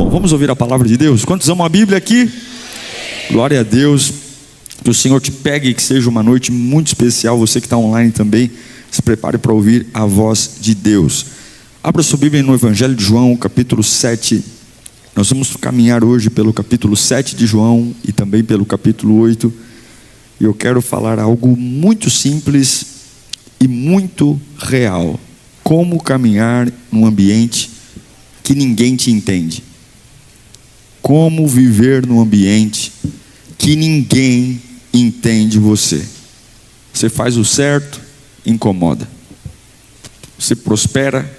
bom, vamos ouvir a palavra de Deus? Quantos amam a Bíblia aqui? Glória a Deus. Que o Senhor te pegue e que seja uma noite muito especial. Você que está online também, se prepare para ouvir a voz de Deus. Abra sua Bíblia no Evangelho de João, capítulo 7. Nós vamos caminhar hoje pelo capítulo 7 de João e também pelo capítulo 8. E eu quero falar algo muito simples e muito real. Como caminhar num ambiente que ninguém te entende. Como viver num ambiente que ninguém entende você. Você faz o certo, incomoda. Você prospera,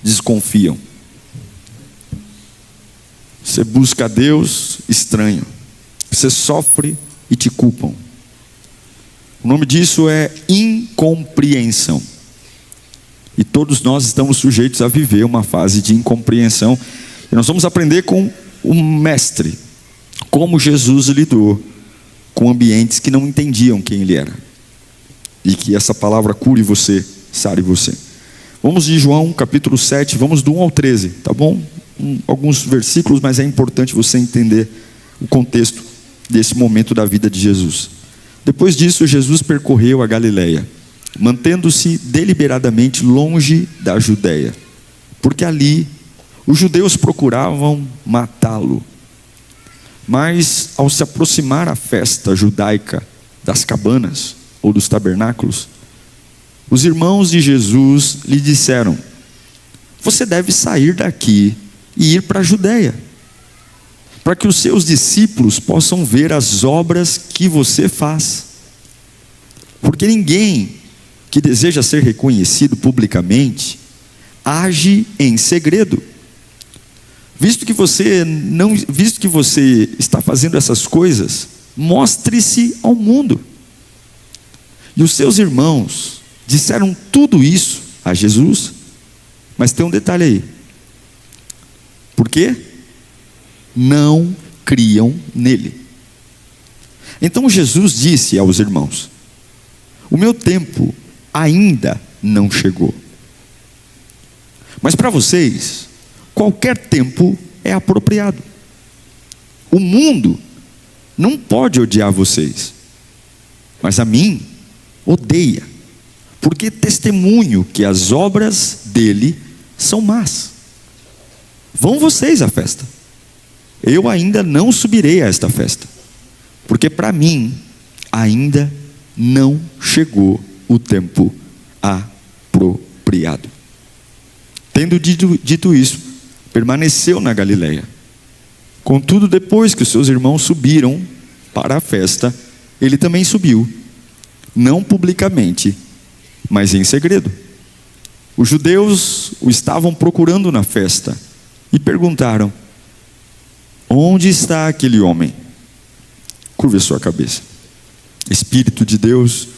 desconfiam. Você busca a Deus, estranho. Você sofre e te culpam. O nome disso é incompreensão. E todos nós estamos sujeitos a viver uma fase de incompreensão. E nós vamos aprender com o mestre, como Jesus lidou com ambientes que não entendiam quem ele era. E que essa palavra cure você, sare você. Vamos de João capítulo 7, vamos do 1 ao 13, tá bom? Alguns versículos, mas é importante você entender o contexto desse momento da vida de Jesus. Depois disso, Jesus percorreu a Galileia, mantendo-se deliberadamente longe da Judeia, porque ali os judeus procuravam matá-lo. Mas ao se aproximar a festa judaica das cabanas ou dos tabernáculos, os irmãos de Jesus lhe disseram: você deve sair daqui e ir para a Judeia, para que os seus discípulos possam ver as obras que você faz. Porque ninguém que deseja ser reconhecido publicamente age em segredo. Visto que você está fazendo essas coisas, mostre-se ao mundo. E os seus irmãos disseram tudo isso a Jesus, mas tem um detalhe aí. Por quê? Não criam nele. Então Jesus disse aos irmãos: o meu tempo ainda não chegou. Mas para vocês, qualquer tempo é apropriado. O mundo não pode odiar vocês, mas a mim odeia, porque testemunho que as obras dele são más. Vão vocês à festa. Eu ainda não subirei a esta festa, porque para mim ainda não chegou o tempo apropriado. Tendo dito isso, permaneceu na Galileia. Contudo, depois que os seus irmãos subiram para a festa, ele também subiu, não publicamente, mas em segredo. Os judeus o estavam procurando na festa e perguntaram: onde está aquele homem? Curve a sua cabeça. Espírito de Deus,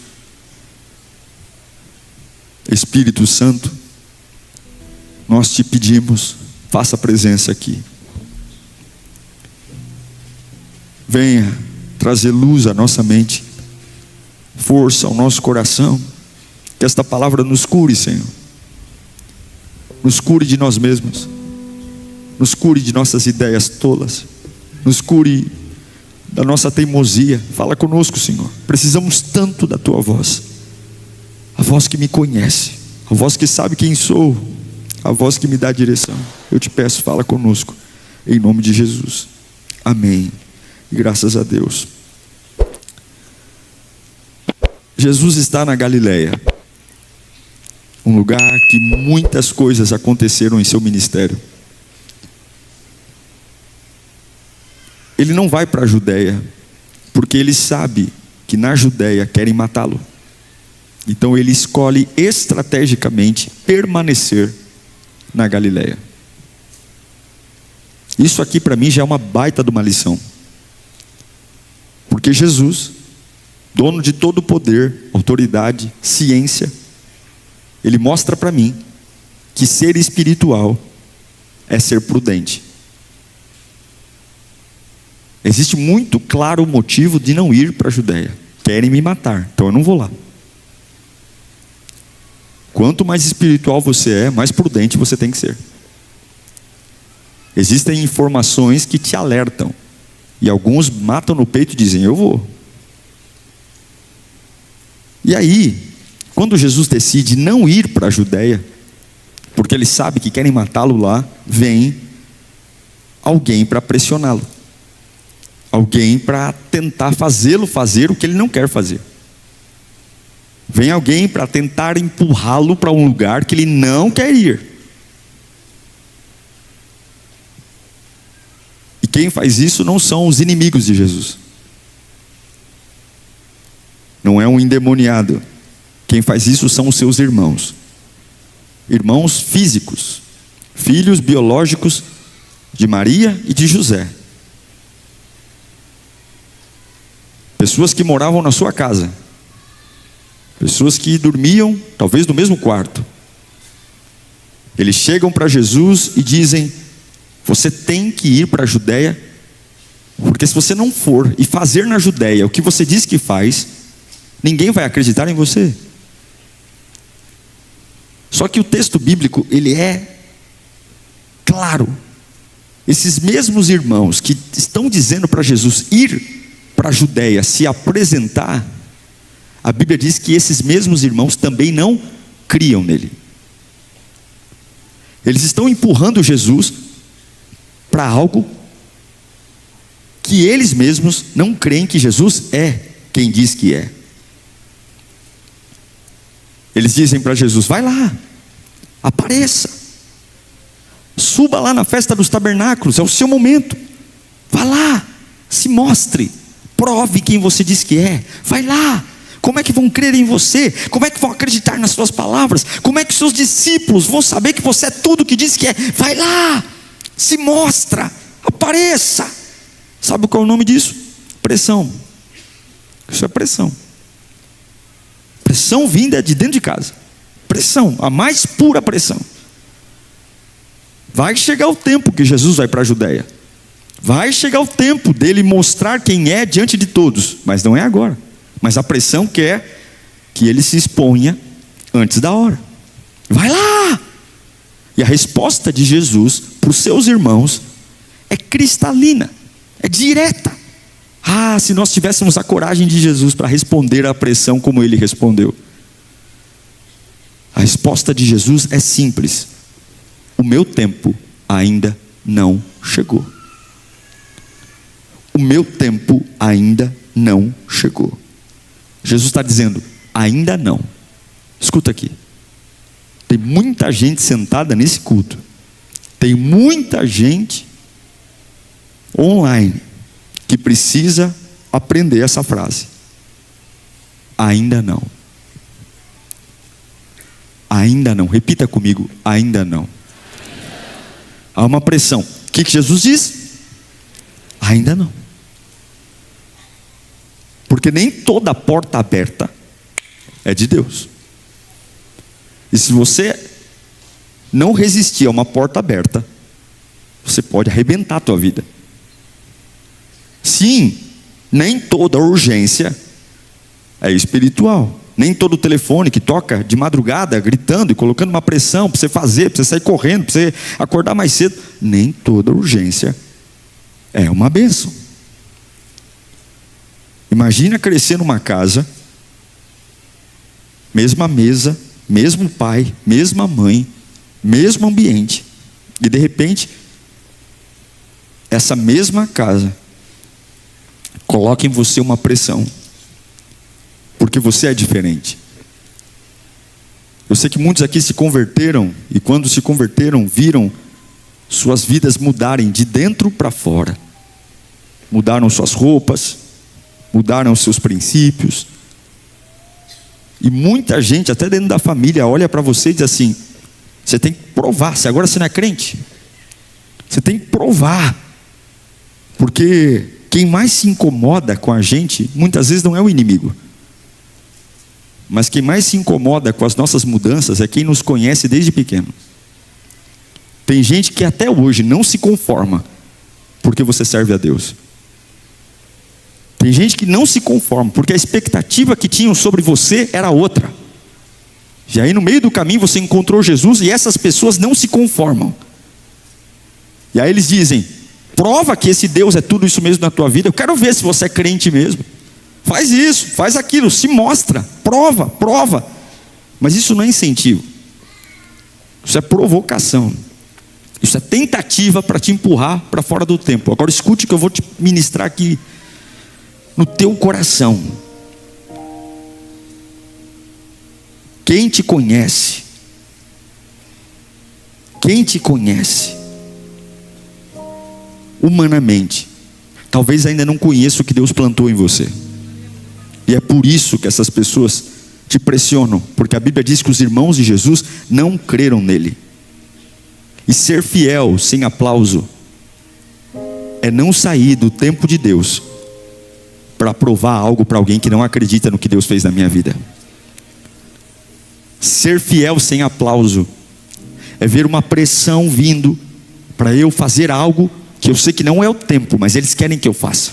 Espírito Santo, nós te pedimos, faça presença aqui. Venha trazer luz à nossa mente, força ao nosso coração. Que esta palavra nos cure, Senhor. Nos cure de nós mesmos. Nos cure de nossas ideias tolas. Nos cure da nossa teimosia. Fala conosco, Senhor. Precisamos tanto da tua voz. A voz que me conhece. A voz que sabe quem sou. A voz que me dá direção. Eu te peço, fala conosco, em nome de Jesus, amém, e graças a Deus. Jesus está na Galileia, um lugar que muitas coisas aconteceram em seu ministério. Ele não vai para a Judeia, porque ele sabe que na Judeia querem matá-lo. Então ele escolhe estrategicamente permanecer na Galileia. Isso aqui para mim já é uma baita de uma lição. Porque Jesus, dono de todo o poder, autoridade, ciência, ele mostra para mim que ser espiritual é ser prudente. Existe muito claro motivo de não ir para a Judeia. Querem me matar, então eu não vou lá. Quanto mais espiritual você é, mais prudente você tem que ser. Existem informações que te alertam. E alguns matam no peito e dizem, eu vou. E aí, quando Jesus decide não ir para a Judéia, porque ele sabe que querem matá-lo lá, vem alguém para pressioná-lo. Alguém para tentar fazê-lo fazer o que ele não quer fazer. Vem alguém para tentar empurrá-lo para um lugar que ele não quer ir. E quem faz isso não são os inimigos de Jesus. Não é um endemoniado. Quem faz isso são os seus irmãos. Irmãos físicos, filhos biológicos de Maria e de José. Pessoas que moravam na sua casa. Pessoas que dormiam, talvez no mesmo quarto. Eles chegam para Jesus e dizem, você tem que ir para a Judéia, porque se você não for e fazer na Judéia o que você diz que faz, ninguém vai acreditar em você. Só que o texto bíblico, ele é claro. Esses mesmos irmãos que estão dizendo para Jesus ir para a Judéia, se apresentar, a Bíblia diz que esses mesmos irmãos também não criam nele. Eles estão empurrando Jesus para algo que eles mesmos não creem que Jesus é quem diz que é. Eles dizem para Jesus, vai lá, apareça, suba lá na festa dos tabernáculos, é o seu momento, vá lá, se mostre, prove quem você diz que é, vai lá. Como é que vão crer em você? Como é que vão acreditar nas suas palavras? Como é que seus discípulos vão saber que você é tudo que diz que é? Vai lá, se mostra, apareça. Sabe qual é o nome disso? Pressão. Isso é pressão. Pressão vinda de dentro de casa. Pressão, a mais pura pressão. Vai chegar o tempo que Jesus vai para a Judéia. Vai chegar o tempo dele mostrar quem é diante de todos, mas não é agora. Mas a pressão quer que ele se exponha antes da hora. Vai lá! E a resposta de Jesus para os seus irmãos é cristalina, é direta. Ah, se nós tivéssemos a coragem de Jesus para responder à pressão como ele respondeu. A resposta de Jesus é simples: o meu tempo ainda não chegou. O meu tempo ainda não chegou. Jesus está dizendo, ainda não. Escuta aqui. Tem muita gente sentada nesse culto. Tem muita gente online que precisa aprender essa frase. Ainda não. Ainda não. Repita comigo, ainda não. Há uma pressão. O que Jesus diz? Ainda não. Porque nem toda porta aberta é de Deus. E se você não resistir a uma porta aberta, você pode arrebentar a tua vida. Sim, nem toda urgência é espiritual. Nem todo telefone que toca de madrugada, gritando e colocando uma pressão para você fazer, para você sair correndo, para você acordar mais cedo. Nem toda urgência é uma bênção. Imagina crescer numa casa, mesma mesa, mesmo pai, mesma mãe, mesmo ambiente, e de repente, essa mesma casa coloca em você uma pressão, porque você é diferente. Eu sei que muitos aqui se converteram, e quando se converteram, viram suas vidas mudarem de dentro para fora. Mudaram suas roupas, mudaram seus princípios. E muita gente, até dentro da família, olha para você e diz assim: você tem que provar, se agora você não é crente, você tem que provar. Porque quem mais se incomoda com a gente, muitas vezes não é o inimigo, mas quem mais se incomoda com as nossas mudanças é quem nos conhece desde pequeno. Tem gente que até hoje não se conforma porque você serve a Deus. Tem gente que não se conforma porque a expectativa que tinham sobre você era outra. E aí no meio do caminho você encontrou Jesus, e essas pessoas não se conformam. E aí eles dizem: prova que esse Deus é tudo isso mesmo na tua vida. Eu quero ver se você é crente mesmo. Faz isso, faz aquilo, se mostra, prova. Mas isso não é incentivo. Isso é provocação. Isso é tentativa para te empurrar para fora do tempo. Agora escute o que eu vou te ministrar aqui no teu coração. Quem te conhece humanamente, talvez ainda não conheça o que Deus plantou em você. E é por isso que essas pessoas te pressionam, porque a Bíblia diz que os irmãos de Jesus não creram nele. E ser fiel sem aplauso é não sair do tempo de Deus para provar algo para alguém que não acredita no que Deus fez na minha vida. Ser fiel sem aplauso é ver uma pressão vindo para eu fazer algo que eu sei que não é o tempo, mas eles querem que eu faça.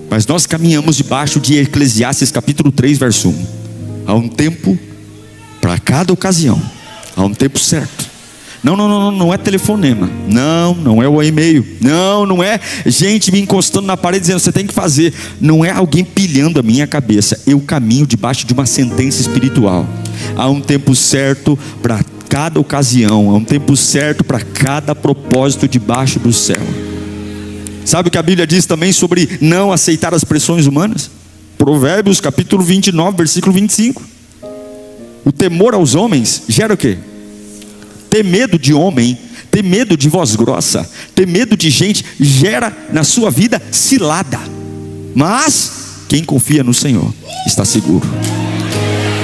Mas nós caminhamos debaixo de Eclesiastes capítulo 3, verso 1. Há um tempo para cada ocasião, há um tempo certo. Não é telefonema, não é o e-mail, não é gente me encostando na parede dizendo você tem que fazer, não é alguém pilhando a minha cabeça. Eu caminho debaixo de uma sentença espiritual. Há um tempo certo para cada ocasião, há um tempo certo para cada propósito debaixo do céu. Sabe o que a Bíblia diz também sobre não aceitar as pressões humanas? Provérbios capítulo 29, versículo 25. O temor aos homens gera o quê? Ter medo de homem, ter medo de voz grossa, ter medo de gente, gera na sua vida cilada. Mas quem confia no Senhor está seguro.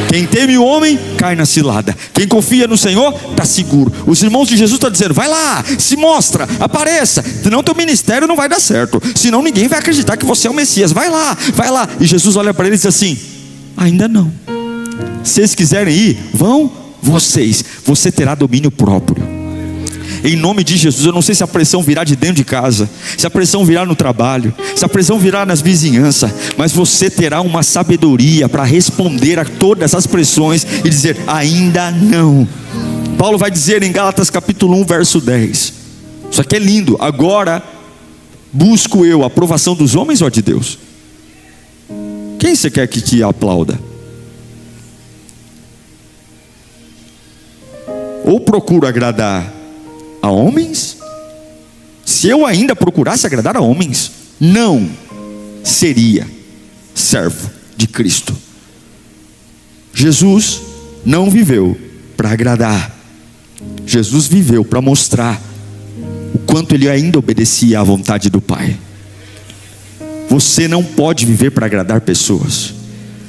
Quem teme o homem cai na cilada. Quem confia no Senhor está seguro. Os irmãos de Jesus estão dizendo: vai lá, se mostra, apareça, senão teu ministério não vai dar certo, senão ninguém vai acreditar que você é o Messias. Vai lá. E Jesus olha para eles e diz assim: ainda não. Se eles quiserem ir, vão vocês. Você terá domínio próprio. Em nome de Jesus. Eu não sei se a pressão virá de dentro de casa, se a pressão virá no trabalho, se a pressão virá nas vizinhanças, mas você terá uma sabedoria para responder a todas as pressões e dizer: ainda não. Paulo vai dizer em Gálatas capítulo 1, verso 10. Isso aqui é lindo. Agora busco eu a aprovação dos homens ou a de Deus? Quem você quer que te aplauda? Ou procuro agradar a homens? Se eu ainda procurasse agradar a homens, não seria servo de Cristo. Jesus não viveu para agradar. Jesus viveu para mostrar o quanto ele ainda obedecia à vontade do Pai. Você não pode viver para agradar pessoas.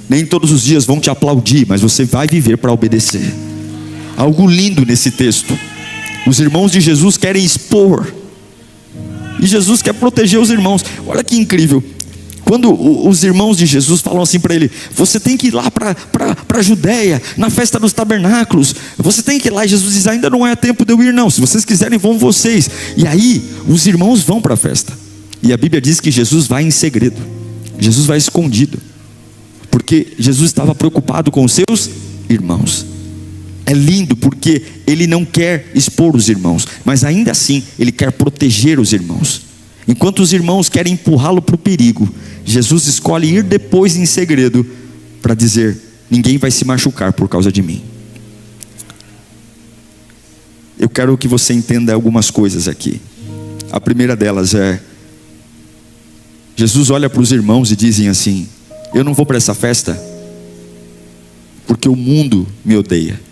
Nem todos os dias vão te aplaudir, mas você vai viver para obedecer. Algo lindo nesse texto. Os irmãos de Jesus querem expor, e Jesus quer proteger os irmãos. Olha que incrível. Quando os irmãos de Jesus falam assim para ele: você tem que ir lá para a Judéia, na festa dos tabernáculos, você tem que ir lá. E Jesus diz: ainda não é tempo de eu ir não, se vocês quiserem vão vocês. E aí os irmãos vão para a festa. E a Bíblia diz que Jesus vai em segredo, Jesus vai escondido, porque Jesus estava preocupado com os seus irmãos. É lindo porque ele não quer expor os irmãos, mas ainda assim ele quer proteger os irmãos. Enquanto os irmãos querem empurrá-lo para o perigo, Jesus escolhe ir depois em segredo para dizer: ninguém vai se machucar por causa de mim. Eu quero que você entenda algumas coisas aqui. A primeira delas é: Jesus olha para os irmãos e dizem assim: eu não vou para essa festa porque o mundo me odeia.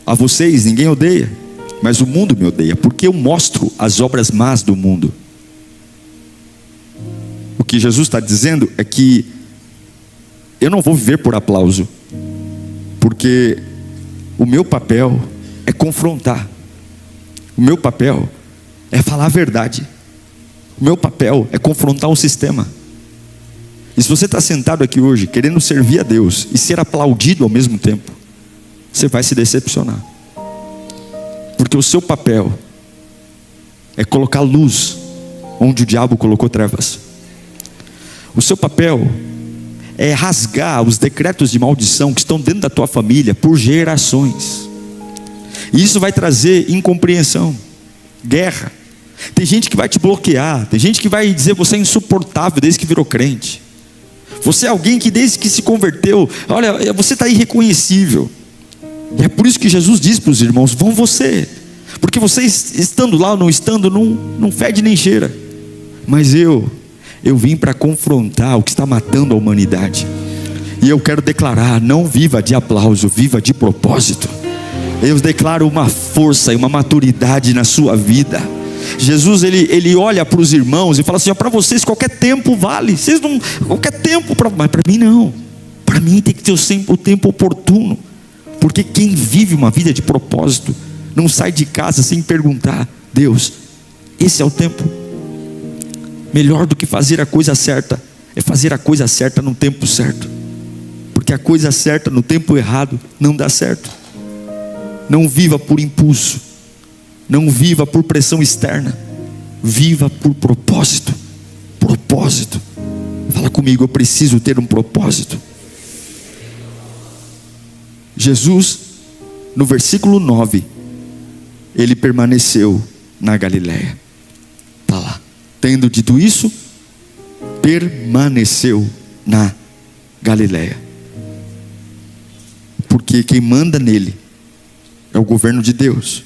A vocês ninguém odeia, mas o mundo me odeia, porque eu mostro as obras más do mundo. O que Jesus está dizendo é que eu não vou viver por aplauso, porque o meu papel é confrontar, o meu papel é falar a verdade, o meu papel é confrontar o sistema. E se você está sentado aqui hoje querendo servir a Deus e ser aplaudido ao mesmo tempo, você vai se decepcionar, porque o seu papel é colocar luz onde o diabo colocou trevas. O seu papel é rasgar os decretos de maldição que estão dentro da tua família por gerações. E isso vai trazer incompreensão, guerra. Tem gente que vai te bloquear, tem gente que vai dizer você é insuportável desde que virou crente. Você é alguém que desde que se converteu, olha, você está irreconhecível. E é por isso que Jesus diz para os irmãos: vão você, porque vocês estando lá ou não estando, não fede nem cheira. Mas eu vim para confrontar o que está matando a humanidade. E eu quero declarar: não viva de aplauso, viva de propósito. Eu declaro uma força e uma maturidade na sua vida. Jesus ele olha para os irmãos e fala assim: para vocês qualquer tempo vale, vocês não, qualquer tempo, mas para mim não. Para mim tem que ter o tempo oportuno. Porque quem vive uma vida de propósito não sai de casa sem perguntar: Deus, esse é o tempo? Melhor do que fazer a coisa certa é fazer a coisa certa no tempo certo. Porque a coisa certa no tempo errado não dá certo. Não viva por impulso, não viva por pressão externa, viva por propósito. Propósito. Fala comigo: eu preciso ter um propósito. Jesus, no versículo 9, ele permaneceu na Galileia. Está lá. Tendo dito isso, permaneceu na Galileia. Porque quem manda nele é o governo de Deus,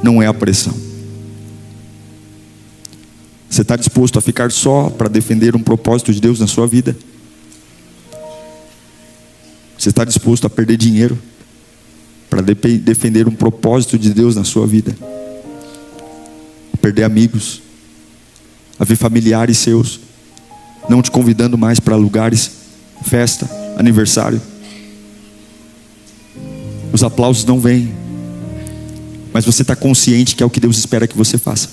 não é a pressão. Você está disposto a ficar só para defender um propósito de Deus na sua vida? Você está disposto a perder dinheiro para defender um propósito de Deus na sua vida? A perder amigos, a ver familiares seus não te convidando mais para lugares, festa, aniversário. Os aplausos não vêm, mas você está consciente que é o que Deus espera que você faça.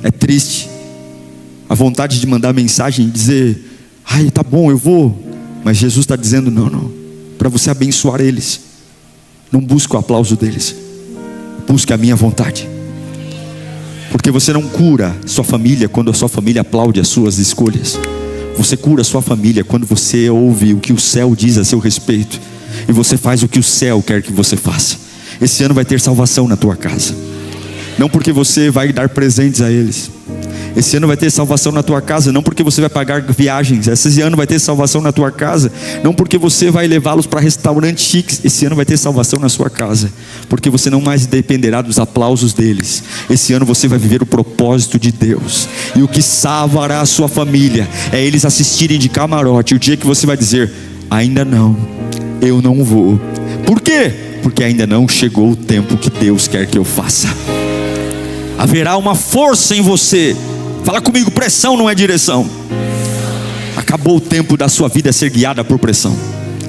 É triste a vontade de mandar mensagem e dizer: ai, tá bom, eu vou. Mas Jesus está dizendo: não, para você abençoar eles, não busque o aplauso deles, busque a minha vontade. Porque você não cura sua família quando a sua família aplaude as suas escolhas. Você cura a sua família quando você ouve o que o céu diz a seu respeito, e você faz o que o céu quer que você faça. Esse ano vai ter salvação na tua casa, não porque você vai dar presentes a eles. Esse ano vai ter salvação na tua casa, não porque você vai pagar viagens. Esse ano vai ter salvação na tua casa, não porque você vai levá-los para restaurantes chiques. Esse ano vai ter salvação na sua casa, porque você não mais dependerá dos aplausos deles. Esse ano você vai viver o propósito de Deus. E o que salvará a sua família é eles assistirem de camarote o dia que você vai dizer: ainda não, eu não vou. Por quê? Porque ainda não chegou o tempo que Deus quer que eu faça. Haverá uma força em você. Fala comigo: pressão não é direção. Acabou o tempo da sua vida ser guiada por pressão.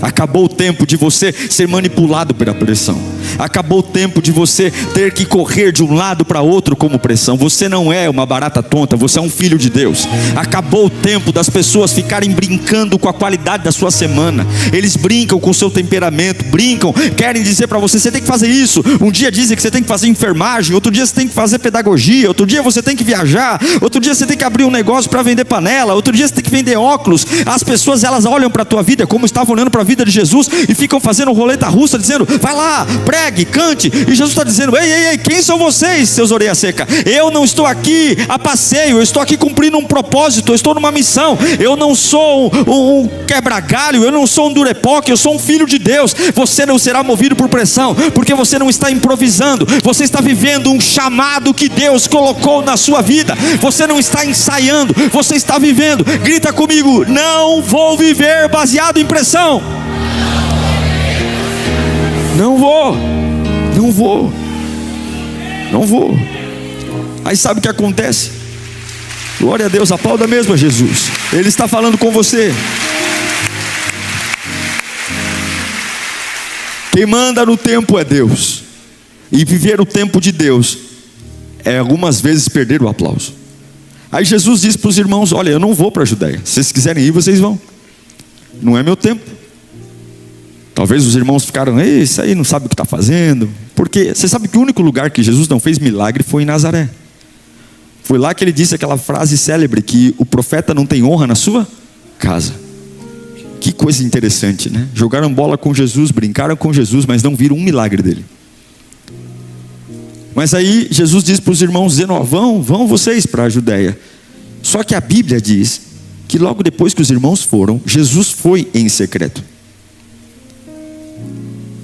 Acabou o tempo de você ser manipulado pela pressão. Acabou o tempo de você ter que correr de um lado para outro como pressão. Você não é uma barata tonta, você é um filho de Deus. Acabou o tempo das pessoas ficarem brincando com a qualidade da sua semana. Eles brincam com o seu temperamento, brincam, querem dizer para você: você tem que fazer isso. Um dia dizem que você tem que fazer enfermagem, outro dia você tem que fazer pedagogia, outro dia você tem que viajar, outro dia você tem que abrir um negócio para vender panela, outro dia você tem que vender óculos. As pessoas, elas olham para a tua vida como estavam olhando para a vida de Jesus e ficam fazendo roleta russa, dizendo: vai lá, pregue, cante. E Jesus está dizendo: ei, quem são vocês, seus orelha seca? Eu não estou aqui a passeio, eu estou aqui cumprindo um propósito, eu estou numa missão. Eu não sou um quebra-galho, eu não sou um durepoque, eu sou um filho de Deus. Você não será movido por pressão, porque você não está improvisando, você está vivendo um chamado que Deus colocou na sua vida. Você não está ensaiando, você está vivendo. Grita comigo: não vou viver baseado em pressão. Não vou. Aí sabe o que acontece? Glória a Deus, aplauda mesmo a Jesus. Ele está falando com você. Quem manda no tempo é Deus. E viver o tempo de Deus é algumas vezes perder o aplauso. Aí Jesus disse para os irmãos: olha, eu não vou para a Judeia. Se vocês quiserem ir, vocês vão. Não é meu tempo. Talvez os irmãos ficaram: isso aí não sabe o que está fazendo. Porque você sabe que o único lugar que Jesus não fez milagre foi em Nazaré. Foi lá que ele disse aquela frase célebre: que o profeta não tem honra na sua casa. Que coisa interessante, né? Jogaram bola com Jesus, brincaram com Jesus, mas não viram um milagre dele. Mas aí Jesus diz para os irmãos, dizendo: vão vocês para a Judéia. Só que a Bíblia diz que logo depois que os irmãos foram, Jesus foi em secreto.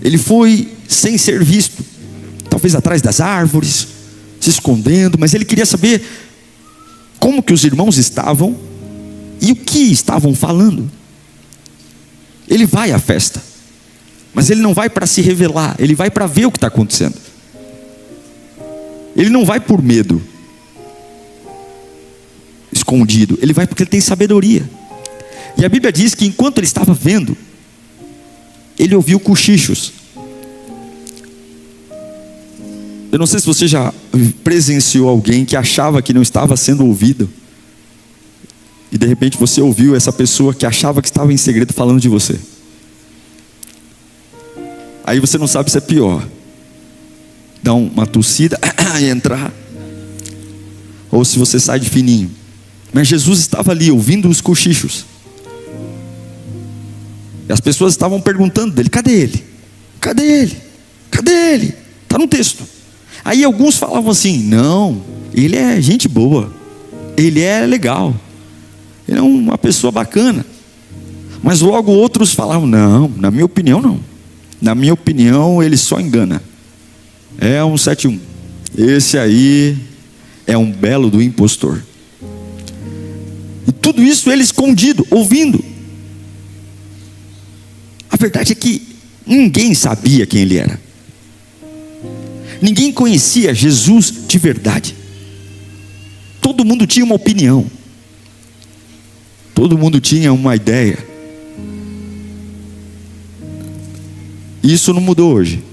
Ele foi sem ser visto, talvez atrás das árvores, se escondendo, mas ele queria saber como que os irmãos estavam e o que estavam falando. Ele vai à festa, mas ele não vai para se revelar, ele vai para ver o que está acontecendo. Ele não vai por medo, escondido, ele vai porque ele tem sabedoria. E a Bíblia diz que enquanto ele estava vendo, ele ouviu cochichos. Eu não sei se você já presenciou alguém que achava que não estava sendo ouvido, e de repente você ouviu essa pessoa que achava que estava em segredo falando de você. Aí você não sabe se é pior dar uma tossida e entrar, ou se você sai de fininho. Mas Jesus estava ali ouvindo os cochichos, e as pessoas estavam perguntando dele: cadê ele? Cadê ele? Cadê ele? Está no texto. Aí alguns falavam assim: não, ele é gente boa, ele é legal, ele é uma pessoa bacana. Mas logo outros falavam: não, na minha opinião não, na minha opinião ele só engana, é um 71, esse aí é um belo do impostor. E tudo isso ele escondido, ouvindo. A verdade é que ninguém sabia quem ele era. Ninguém conhecia Jesus de verdade. Todo mundo tinha uma opinião, todo mundo tinha uma ideia. Isso não mudou hoje,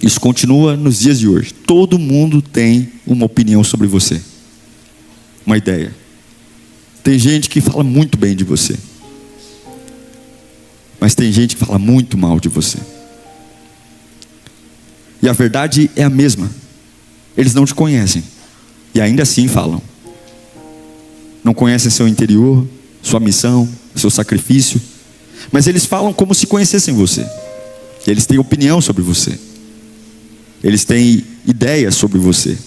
isso continua nos dias de hoje. Todo mundo tem uma opinião sobre você, uma ideia. Tem gente que fala muito bem de você, mas tem gente que fala muito mal de você. E a verdade é a mesma. Eles não te conhecem e ainda assim falam. Não conhecem seu interior, sua missão, seu sacrifício, mas eles falam como se conhecessem você. Eles têm opinião sobre você, eles têm ideias sobre você,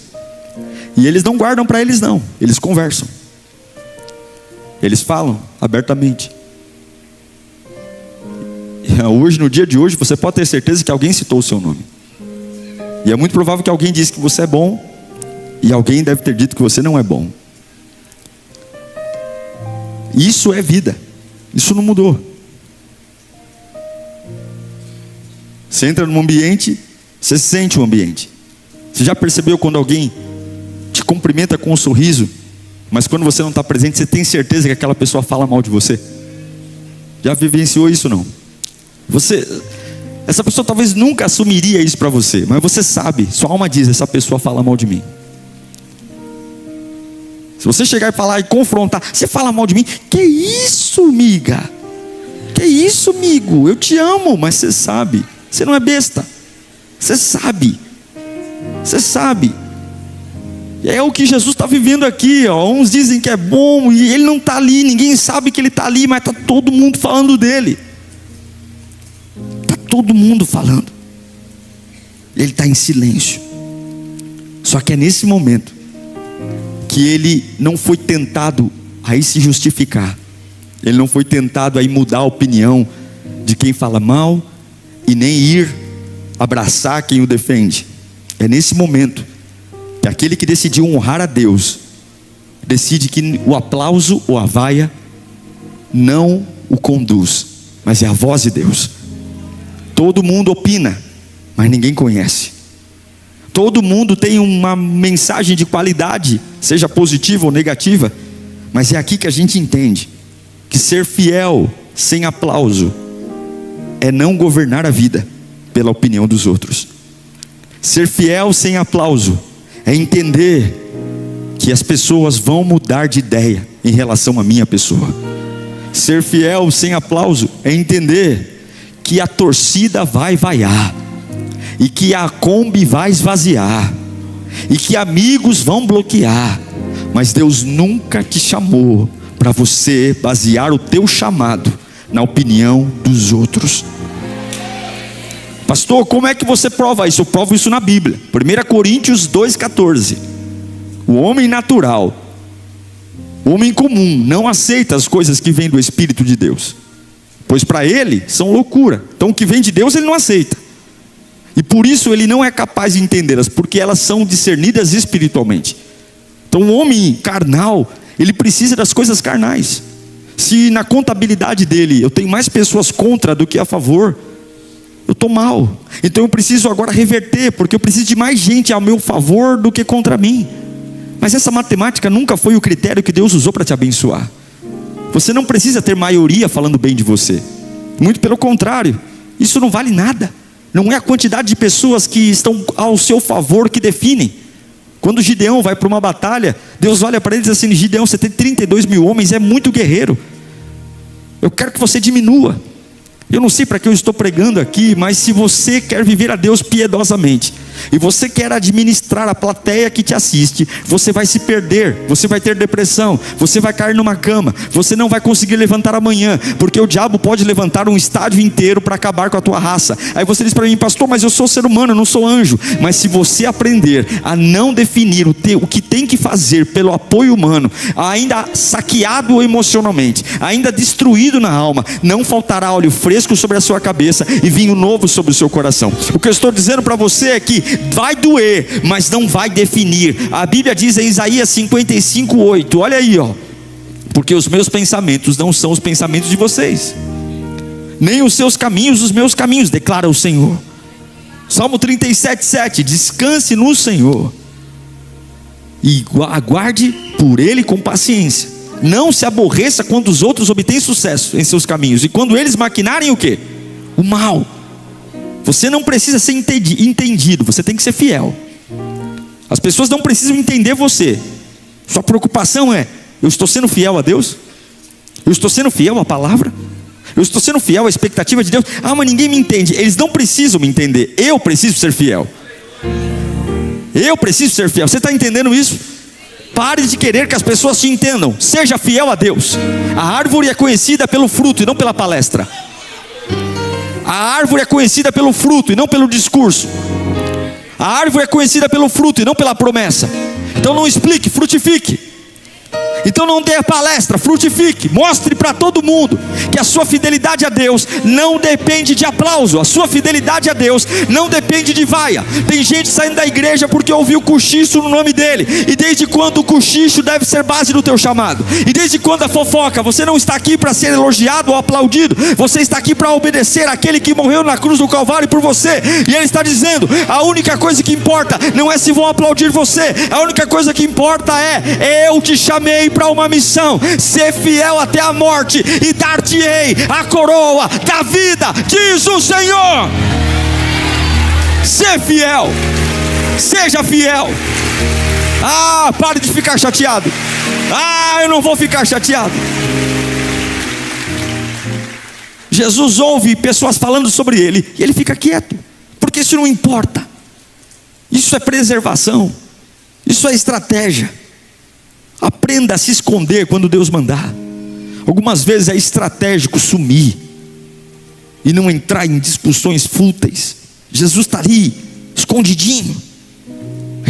e eles não guardam para eles não, eles conversam, eles falam abertamente. E hoje, no dia de hoje, você pode ter certeza que alguém citou o seu nome. E é muito provável que alguém disse que você é bom, e alguém deve ter dito que você não é bom. Isso é vida, isso não mudou. Você entra num ambiente, você sente o ambiente. Você já percebeu quando alguém te cumprimenta com um sorriso, mas quando você não está presente, você tem certeza que aquela pessoa fala mal de você? Já vivenciou isso não? Essa pessoa talvez nunca assumiria isso para você, mas você sabe, sua alma diz: essa pessoa fala mal de mim. Se você chegar e falar e confrontar: você fala mal de mim? Que isso, amiga? Que isso, amigo? Eu te amo, mas você sabe, você não é besta. Você sabe. Você sabe. E é o que Jesus está vivendo aqui, ó. Uns dizem que é bom e ele não está ali, ninguém sabe que ele está ali, mas está todo mundo falando dele. Todo mundo falando, ele está em silêncio. Só que é nesse momento que ele não foi tentado a ir se justificar, ele não foi tentado a ir mudar a opinião de quem fala mal, e nem ir abraçar quem o defende. É nesse momento que aquele que decidiu honrar a Deus decide que o aplauso ou a vaia não o conduz, mas é a voz de Deus. Todo mundo opina, mas ninguém conhece. Todo mundo tem uma mensagem de qualidade, seja positiva ou negativa, mas é aqui que a gente entende que ser fiel sem aplauso é não governar a vida pela opinião dos outros. Ser fiel sem aplauso é entender que as pessoas vão mudar de ideia em relação à minha pessoa. Ser fiel sem aplauso é entender que a torcida vai vaiar, e que a Kombi vai esvaziar, e que amigos vão bloquear, mas Deus nunca te chamou para você basear o teu chamado na opinião dos outros. Pastor, como é que você prova isso? Eu provo isso na Bíblia. 1 Coríntios 2,14. O homem natural, o homem comum, não aceita as coisas que vêm do Espírito de Deus, pois para ele são loucura. Então o que vem de Deus ele não aceita, e por isso ele não é capaz de entendê-las, porque elas são discernidas espiritualmente. Então o homem carnal, ele precisa das coisas carnais. Se na contabilidade dele eu tenho mais pessoas contra do que a favor, eu estou mal. Então eu preciso agora reverter, porque eu preciso de mais gente a meu favor do que contra mim. Mas essa matemática nunca foi o critério que Deus usou para te abençoar. Você não precisa ter maioria falando bem de você. Muito pelo contrário, isso não vale nada. Não é a quantidade de pessoas que estão ao seu favor que definem. Quando Gideão vai para uma batalha, Deus olha para ele e diz assim: Gideão, você tem 32 mil homens, é muito guerreiro. Eu quero que você diminua. Eu não sei para que eu estou pregando aqui, mas se você quer viver a Deus piedosamente, e você quer administrar a plateia que te assiste, você vai se perder, você vai ter depressão, você vai cair numa cama, você não vai conseguir levantar amanhã, porque o diabo pode levantar um estádio inteiro para acabar com a tua raça. Aí você diz para mim: pastor, mas eu sou ser humano, eu não sou anjo. Mas se você aprender a não definir o que tem que fazer pelo apoio humano, ainda saqueado emocionalmente, ainda destruído na alma, não faltará óleo fresco sobre a sua cabeça e vinho novo sobre o seu coração. O que eu estou dizendo para você é que vai doer, mas não vai definir. A Bíblia diz em Isaías 55:8, olha aí, ó: porque os meus pensamentos não são os pensamentos de vocês, nem os seus caminhos os meus caminhos, declara o Senhor. Salmo 37:7, descanse no Senhor e aguarde por Ele com paciência. Não se aborreça quando os outros obtêm sucesso em seus caminhos, e quando eles maquinarem o quê? O mal. Você não precisa ser entendido, você tem que ser fiel. As pessoas não precisam entender você. Sua preocupação é: eu estou sendo fiel a Deus? Eu estou sendo fiel à palavra? Eu estou sendo fiel à expectativa de Deus? Ah, mas ninguém me entende. Eles não precisam me entender, eu preciso ser fiel. Eu preciso ser fiel. Você está entendendo isso? Pare de querer que as pessoas te entendam. Seja fiel a Deus. A árvore é conhecida pelo fruto e não pela palestra. A árvore é conhecida pelo fruto e não pelo discurso. A árvore é conhecida pelo fruto e não pela promessa. Então não explique, frutifique. Então não dê a palestra, frutifique. Mostre para todo mundo que a sua fidelidade a Deus não depende de aplauso. A sua fidelidade a Deus não depende de vaia. Tem gente saindo da igreja porque ouviu cochicho no nome dele. E desde quando o cochicho deve ser base do teu chamado? E desde quando a fofoca? Você não está aqui para ser elogiado ou aplaudido. Você está aqui para obedecer àquele que morreu na cruz do Calvário por você. E ele está dizendo: a única coisa que importa não é se vão aplaudir você. A única coisa que importa é: eu te chamei para uma missão. Ser fiel até a morte, e dar-te-ei a coroa da vida, diz o Senhor. Ser fiel. Seja fiel. Ah, pare de ficar chateado. Ah, eu não vou ficar chateado. Jesus ouve pessoas falando sobre ele e ele fica quieto, porque isso não importa. Isso é preservação. Isso é estratégia. Aprenda a se esconder quando Deus mandar. Algumas vezes é estratégico sumir e não entrar em discussões fúteis. Jesus está ali, escondidinho.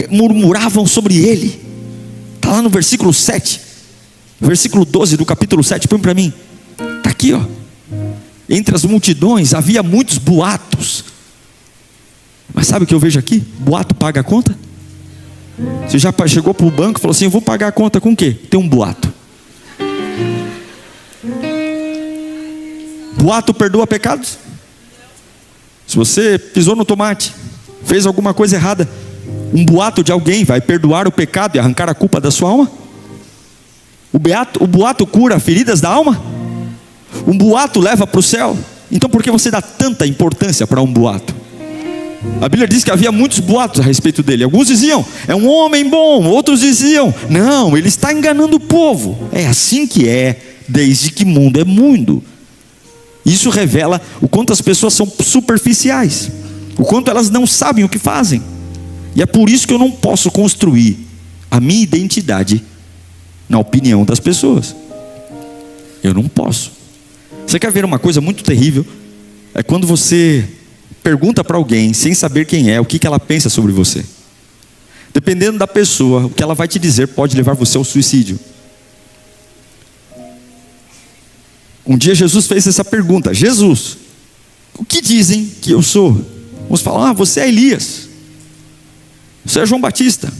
Murmuravam sobre ele. Está lá no versículo 7, versículo 12 do capítulo 7. Põe para mim. Está aqui, ó. Entre as multidões havia muitos boatos. Mas sabe o que eu vejo aqui? Boato paga a conta? Você já chegou para o banco e falou assim: eu vou pagar a conta com o quê? Tem um boato. Boato perdoa pecados? Se você pisou no tomate, fez alguma coisa errada, um boato de alguém vai perdoar o pecado e arrancar a culpa da sua alma? O boato cura feridas da alma? Um boato leva para o céu? Então por que você dá tanta importância para um boato? A Bíblia diz que havia muitos boatos a respeito dele. Alguns diziam: é um homem bom. Outros diziam: não, ele está enganando o povo. É assim que é, desde que mundo é mundo. Isso revela o quanto as pessoas são superficiais, o quanto elas não sabem o que fazem. E é por isso que eu não posso construir a minha identidade na opinião das pessoas. Eu não posso. Você quer ver uma coisa muito terrível? É quando você pergunta para alguém, sem saber quem é, o que ela pensa sobre você. Dependendo da pessoa, o que ela vai te dizer pode levar você ao suicídio. Um dia Jesus fez essa pergunta: Jesus, o que dizem que eu sou? Uns falam: você é Elias, você é João Batista,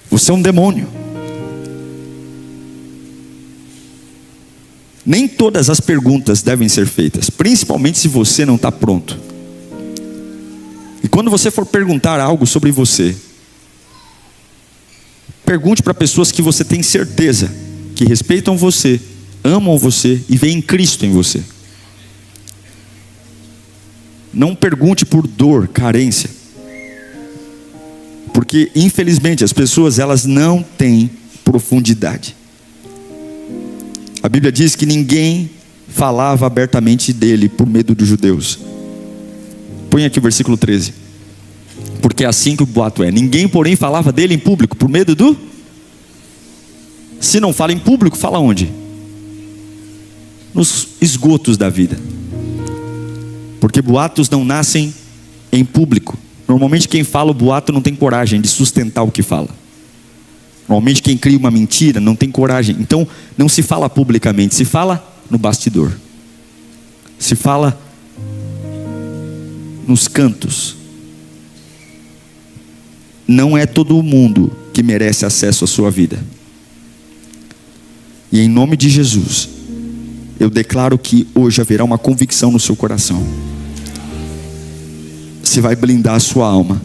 você é um demônio. Nem todas as perguntas devem ser feitas, principalmente se você não está pronto. E quando você for perguntar algo sobre você, pergunte para pessoas que você tem certeza que respeitam você, amam você e veem Cristo em você. Não pergunte por dor, carência, porque infelizmente as pessoas, elas não têm profundidade. A Bíblia diz que ninguém falava abertamente dele por medo dos judeus. Põe aqui o versículo 13. Porque é assim que o boato é: ninguém porém falava dele em público por medo do... Se não fala em público, fala onde? Nos esgotos da vida. Porque boatos não nascem em público. Normalmente quem fala o boato não tem coragem de sustentar o que fala. Normalmente quem cria uma mentira não tem coragem. Então não se fala publicamente, se fala no bastidor, se fala nos cantos. Não é todo mundo que merece acesso à sua vida. E em nome de Jesus, eu declaro que hoje haverá uma convicção no seu coração. Você vai blindar a sua alma.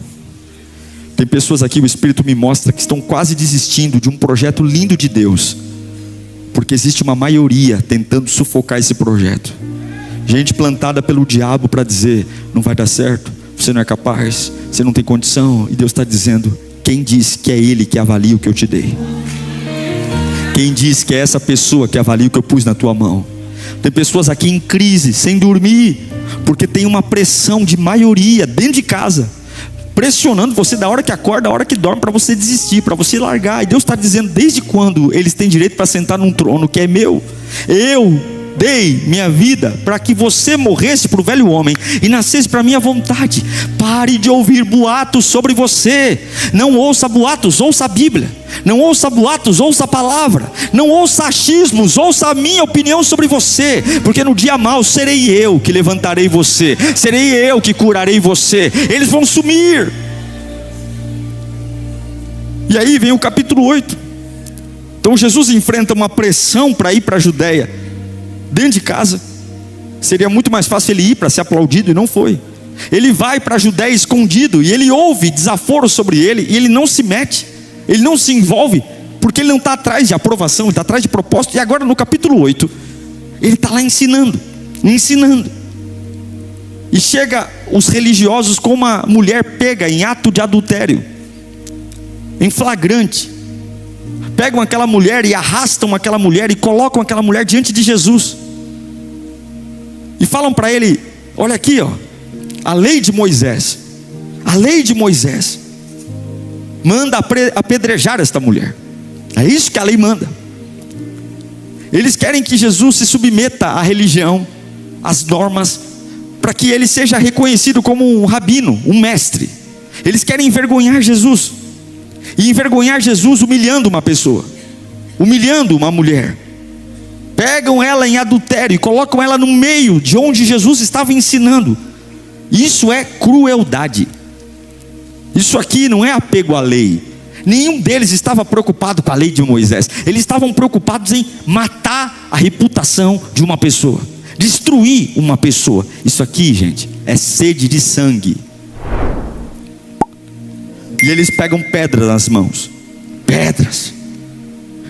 Tem pessoas aqui, o Espírito me mostra, que estão quase desistindo de um projeto lindo de Deus, porque existe uma maioria tentando sufocar esse projeto. Gente plantada pelo diabo para dizer: não vai dar certo, você não é capaz, você não tem condição. E Deus está dizendo: quem disse que é Ele que avalia o que eu te dei? Quem disse que é essa pessoa que avalia o que eu pus na tua mão? Tem pessoas aqui em crise, sem dormir, porque tem uma pressão de maioria dentro de casa, pressionando você da hora que acorda, da hora que dorme, para você desistir, para você largar. E Deus está dizendo: desde quando eles têm direito para sentar num trono que é meu? Eu dei minha vida para que você morresse para o velho homem e nascesse para a minha vontade. Pare de ouvir boatos sobre você. Não ouça boatos, ouça a Bíblia. Não ouça boatos, ouça a palavra. Não ouça achismos, ouça a minha opinião sobre você. Porque no dia mau serei eu que levantarei você, serei eu que curarei você. Eles vão sumir. E aí vem o capítulo 8. Então Jesus enfrenta uma pressão para ir para a Judéia, dentro de casa. Seria muito mais fácil ele ir para ser aplaudido, e não foi. Ele vai para a Judéia escondido, e ele ouve desaforo sobre ele, e ele não se mete, ele não se envolve, porque ele não está atrás de aprovação, ele está atrás de propósito. E agora no capítulo 8, ele está lá ensinando. E chega os religiosos com uma mulher pega em ato de adultério, em flagrante. Pegam aquela mulher e arrastam aquela mulher e colocam aquela mulher diante de Jesus. E falam para ele: olha aqui, ó, a lei de Moisés manda apedrejar esta mulher. É isso que a lei manda. Eles querem que Jesus se submeta à religião, às normas, para que ele seja reconhecido como um rabino, um mestre. Eles querem envergonhar Jesus. E envergonhar Jesus humilhando uma pessoa, humilhando uma mulher. Pegam ela em adultério e colocam ela no meio de onde Jesus estava ensinando. Isso é crueldade. Isso aqui não é apego à lei. Nenhum deles estava preocupado com a lei de Moisés. Eles estavam preocupados em matar a reputação de uma pessoa, destruir uma pessoa. Isso aqui, gente, é sede de sangue. E eles pegam pedras nas mãos. Pedras.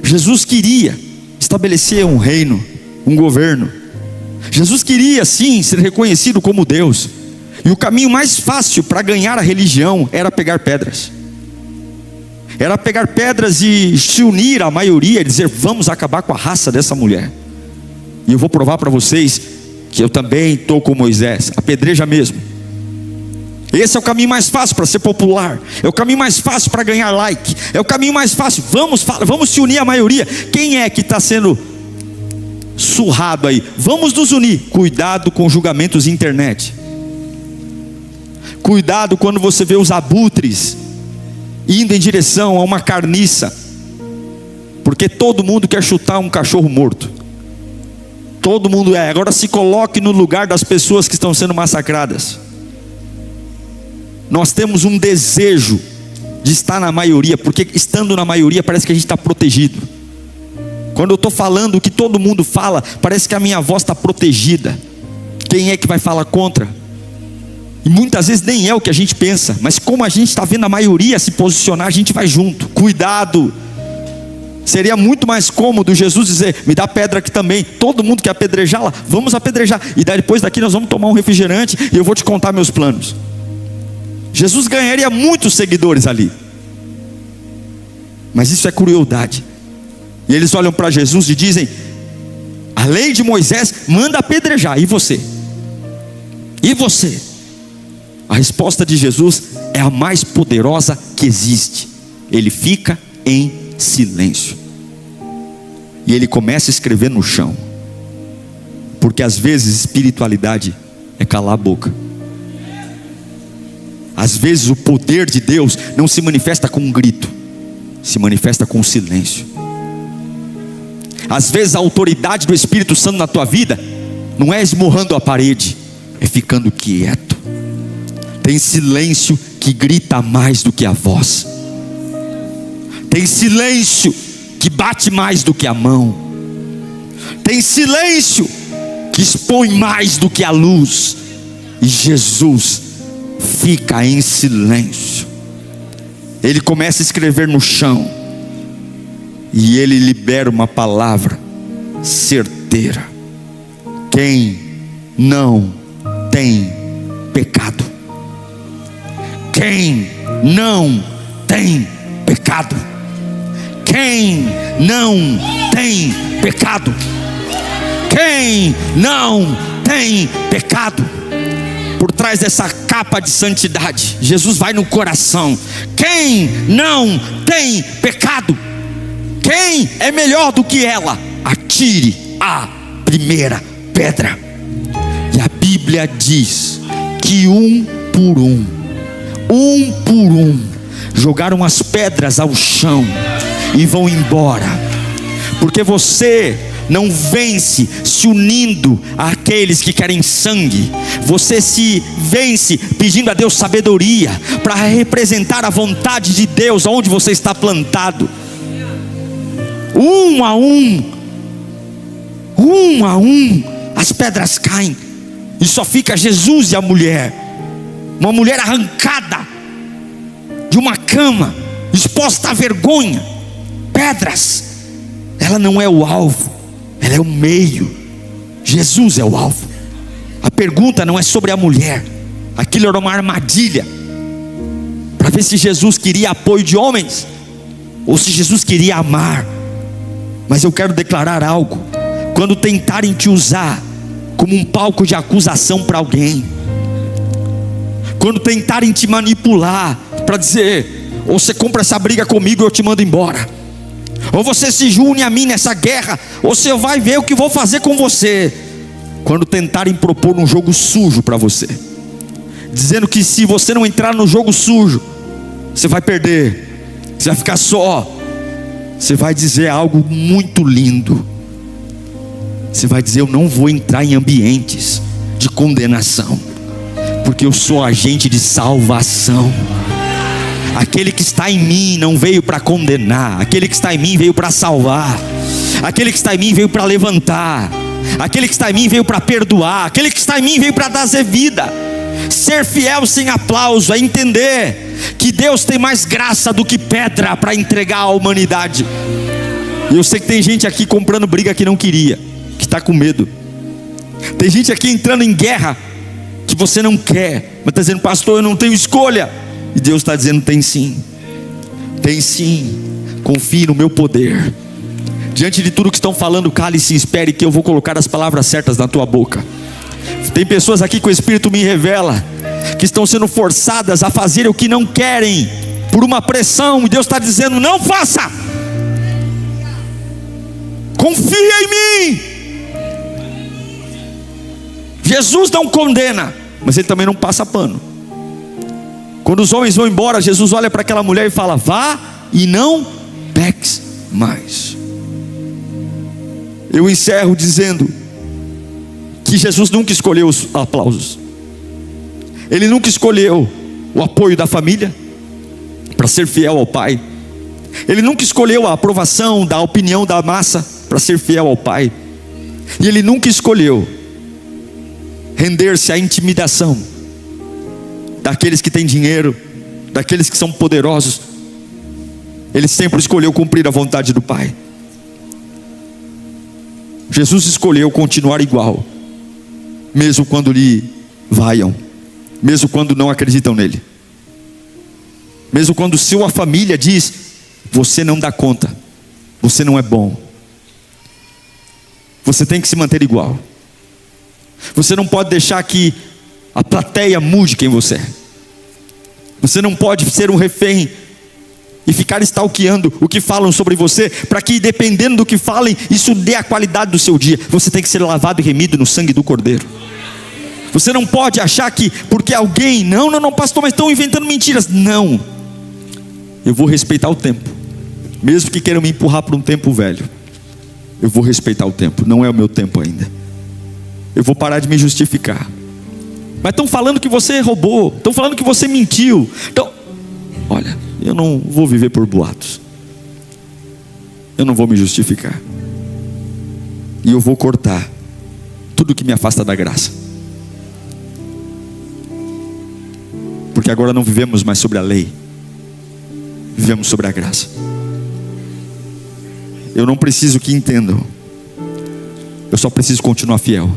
Jesus queria estabelecer um reino, um governo. Jesus queria sim ser reconhecido como Deus. E o caminho mais fácil para ganhar a religião era pegar pedras. Era pegar pedras e se unir à maioria e dizer: vamos acabar com a raça dessa mulher. E eu vou provar para vocês que eu também estou com Moisés. Apedreja mesmo. Esse é o caminho mais fácil para ser popular. É o caminho mais fácil para ganhar like. É o caminho mais fácil. Vamos se unir à maioria. Quem é que está sendo sussurrado aí: vamos nos unir. Cuidado com julgamentos de internet. Cuidado quando você vê os abutres indo em direção a uma carniça, porque todo mundo quer chutar um cachorro morto. Todo mundo é. Agora se coloque no lugar das pessoas que estão sendo massacradas. Nós temos um desejo de estar na maioria, porque estando na maioria parece que a gente está protegido. Quando eu estou falando o que todo mundo fala, parece que a minha voz está protegida. Quem é que vai falar contra? E muitas vezes nem é o que a gente pensa, mas como a gente está vendo a maioria se posicionar, a gente vai junto. Cuidado. Seria muito mais cômodo Jesus dizer: me dá pedra aqui também. Todo mundo quer apedrejá-la, vamos apedrejar. E daí, depois daqui nós vamos tomar um refrigerante e eu vou te contar meus planos. Jesus ganharia muitos seguidores ali. Mas isso é crueldade. E eles olham para Jesus e dizem: a lei de Moisés manda apedrejar, e você? E você? A resposta de Jesus é a mais poderosa que existe. Ele fica em silêncio. E ele começa a escrever no chão. Porque às vezes espiritualidade é calar a boca. Às vezes o poder de Deus não se manifesta com um grito, se manifesta com um silêncio. Às vezes a autoridade do Espírito Santo na tua vida não é esmurrando a parede, é ficando quieto. Tem silêncio que grita mais do que a voz. Tem silêncio que bate mais do que a mão. Tem silêncio que expõe mais do que a luz. E Jesus fica em silêncio. Ele começa a escrever no chão, e ele libera uma palavra certeira: quem não tem pecado. Quem não tem pecado. Quem não tem pecado. Quem não tem pecado. Por trás dessa capa de santidade, Jesus vai no coração. Quem não tem pecado? Quem é melhor do que ela? Atire a primeira pedra. E a Bíblia diz que um por um, jogaram as pedras ao chão e vão embora. Porque você não vence se unindo àqueles que querem sangue. Você se vence pedindo a Deus sabedoria para representar a vontade de Deus onde você está plantado. Um a um, as pedras caem e só fica Jesus e a mulher. Uma mulher arrancada de uma cama, exposta à vergonha. Pedras. Ela não é o alvo, ela é o meio. Jesus é o alvo. A pergunta não é sobre a mulher. Aquilo era uma armadilha para ver se Jesus queria apoio de homens ou se Jesus queria amar. Mas eu quero declarar algo: quando tentarem te usar como um palco de acusação para alguém, quando tentarem te manipular para dizer: ou você compra essa briga comigo ou eu te mando embora, ou você se une a mim nessa guerra, ou você vai ver o que vou fazer com você. Quando tentarem propor um jogo sujo para você, dizendo que se você não entrar no jogo sujo, você vai perder, você vai ficar só, você vai dizer algo muito lindo. Você vai dizer: eu não vou entrar em ambientes de condenação, porque eu sou agente de salvação. Aquele que está em mim não veio para condenar, aquele que está em mim veio para salvar. Aquele que está em mim veio para levantar. Aquele que está em mim veio para perdoar. Aquele que está em mim veio para dar vida. Ser fiel sem aplauso é entender que Deus tem mais graça do que pedra para entregar à humanidade. E eu sei que tem gente aqui comprando briga que não queria, que está com medo. Tem gente aqui entrando em guerra que você não quer, mas está dizendo: pastor, eu não tenho escolha. E Deus está dizendo: tem sim, tem sim. Confie no meu poder. Diante de tudo que estão falando, cale-se e espere que eu vou colocar as palavras certas na tua boca. Tem pessoas aqui que o Espírito me revela que estão sendo forçadas a fazer o que não querem por uma pressão, e Deus está dizendo: não faça. Confia em mim. Jesus não condena, mas Ele também não passa pano. Quando os homens vão embora, Jesus olha para aquela mulher e fala: vá e não peques mais. Eu encerro dizendo que Jesus nunca escolheu os aplausos. Ele nunca escolheu o apoio da família para ser fiel ao Pai. Ele nunca escolheu a aprovação da opinião da massa para ser fiel ao Pai. E Ele nunca escolheu render-se à intimidação daqueles que têm dinheiro, daqueles que são poderosos. Ele sempre escolheu cumprir a vontade do Pai. Jesus escolheu continuar igual, mesmo quando lhe vaiam, mesmo quando não acreditam nele, mesmo quando sua família diz: você não dá conta, você não é bom, você tem que se manter igual. Você não pode deixar que a plateia mude quem você é. Você não pode ser um refém e ficar stalkeando o que falam sobre você, para que, dependendo do que falem, isso dê a qualidade do seu dia. Você tem que ser lavado e remido no sangue do Cordeiro. Você não pode achar que porque alguém, não, pastor, mas estão inventando mentiras. Não, eu vou respeitar o tempo, mesmo que queiram me empurrar para um tempo velho. Eu vou respeitar o tempo, não é o meu tempo ainda. Eu vou parar de me justificar. Mas estão falando que você roubou, estão falando que você mentiu. Então, olha, eu não vou viver por boatos. Eu não vou me justificar. E eu vou cortar tudo que me afasta da graça. Porque agora não vivemos mais sobre a lei, vivemos sobre a graça. Eu não preciso que entendam, eu só preciso continuar fiel.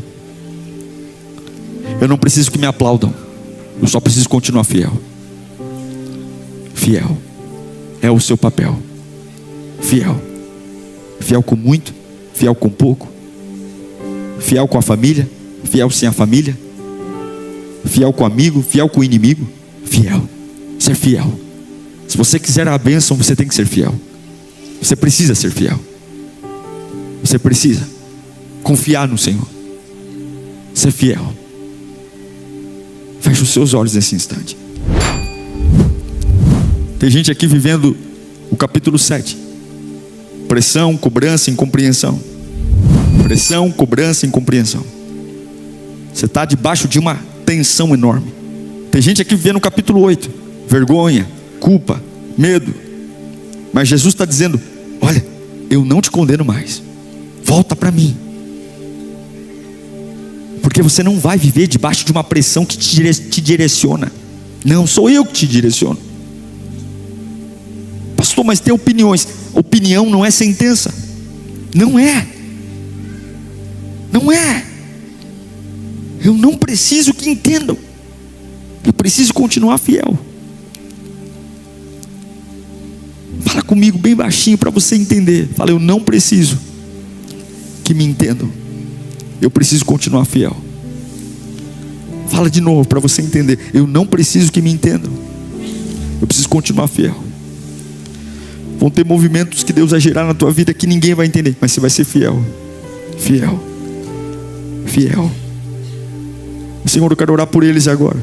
Eu não preciso que me aplaudam, eu só preciso continuar fiel. Fiel é o seu papel. Fiel. Fiel com muito, fiel com pouco, fiel com a família, fiel sem a família, fiel com o amigo, fiel com o inimigo. Fiel, ser fiel. Se você quiser a bênção, você tem que ser fiel. Você precisa ser fiel. Você precisa confiar no Senhor, ser fiel. Feche os seus olhos nesse instante. Tem gente aqui vivendo o capítulo 7. Pressão, cobrança, incompreensão. Pressão, cobrança, incompreensão. Você está debaixo de uma tensão enorme. Tem gente aqui vivendo o capítulo 8. Vergonha, culpa, medo. Mas Jesus está dizendo: olha, eu não te condeno mais. Volta para mim. Porque você não vai viver debaixo de uma pressão que te direciona. Não, sou eu que te direciono. Pastor, mas tem opiniões. Opinião não é sentença. Não é. Não é. Eu não preciso que entendam. Eu preciso continuar fiel. Fala comigo bem baixinho para você entender. Fala: eu não preciso que me entendam. Eu preciso continuar fiel. Fala de novo para você entender. Eu não preciso que me entendam. Eu preciso continuar fiel. Vão ter movimentos que Deus vai gerar na tua vida que ninguém vai entender, mas você vai ser fiel. Fiel. Fiel. Senhor, eu quero orar por eles agora.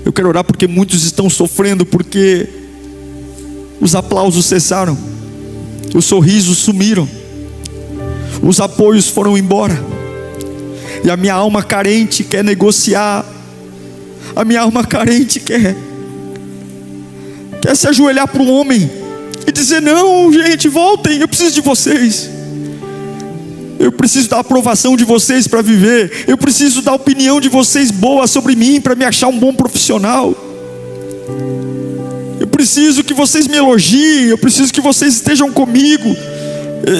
Eu quero orar porque muitos estão sofrendo, porque os aplausos cessaram, os sorrisos sumiram, os apoios foram embora, e a minha alma carente quer negociar. A minha alma carente quer se ajoelhar para um homem e dizer: não, gente, voltem, eu preciso de vocês. Eu preciso da aprovação de vocês para viver. Eu preciso da opinião de vocês boa sobre mim para me achar um bom profissional. Eu preciso que vocês me elogiem. Eu preciso que vocês estejam comigo.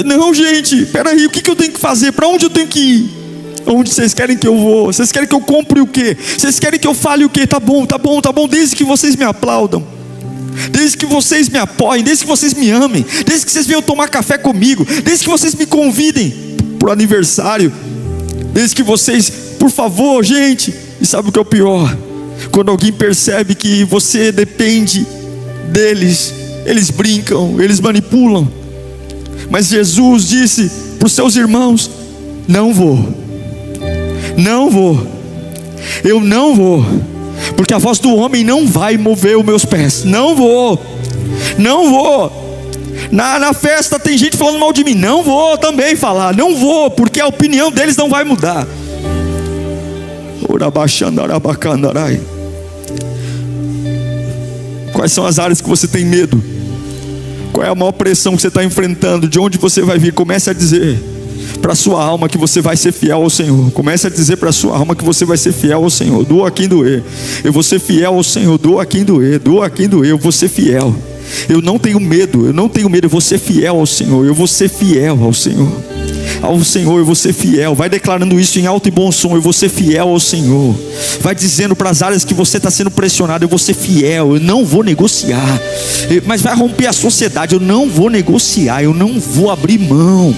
Não, gente, peraí, o que eu tenho que fazer? Para onde eu tenho que ir? Onde vocês querem que eu vou? Vocês querem que eu compre o quê? Vocês querem que eu fale o quê? Tá bom, desde que vocês me aplaudam, desde que vocês me apoiem, desde que vocês me amem, desde que vocês venham tomar café comigo, desde que vocês me convidem pro aniversário, desde que vocês, por favor, gente. E sabe o que é o pior? Quando alguém percebe que você depende deles, eles brincam, eles manipulam. Mas Jesus disse para os seus irmãos: não vou, Não vou. Eu não vou. Porque a voz do homem não vai mover os meus pés. Não vou. Não vou. Na festa tem gente falando mal de mim. Não vou também falar. Não vou, porque a opinião deles não vai mudar. Quais são as áreas que você tem medo? Qual é a maior pressão que você está enfrentando? De onde você vai vir? Comece a dizer para a sua alma que você vai ser fiel ao Senhor. Comece a dizer para a sua alma que você vai ser fiel ao Senhor. Doa quem doer. Eu vou ser fiel ao Senhor. Doa quem doer. Doa quem doer. Eu vou ser fiel. Eu não tenho medo. Eu não tenho medo. Eu vou ser fiel ao Senhor. Eu vou ser fiel ao Senhor. Ao Senhor eu vou ser fiel. Vai declarando isso em alto e bom som. Eu vou ser fiel ao Senhor. Vai dizendo para as áreas que você está sendo pressionado: eu vou ser fiel, eu não vou negociar. Mas vai romper a sociedade: eu não vou negociar, eu não vou abrir mão,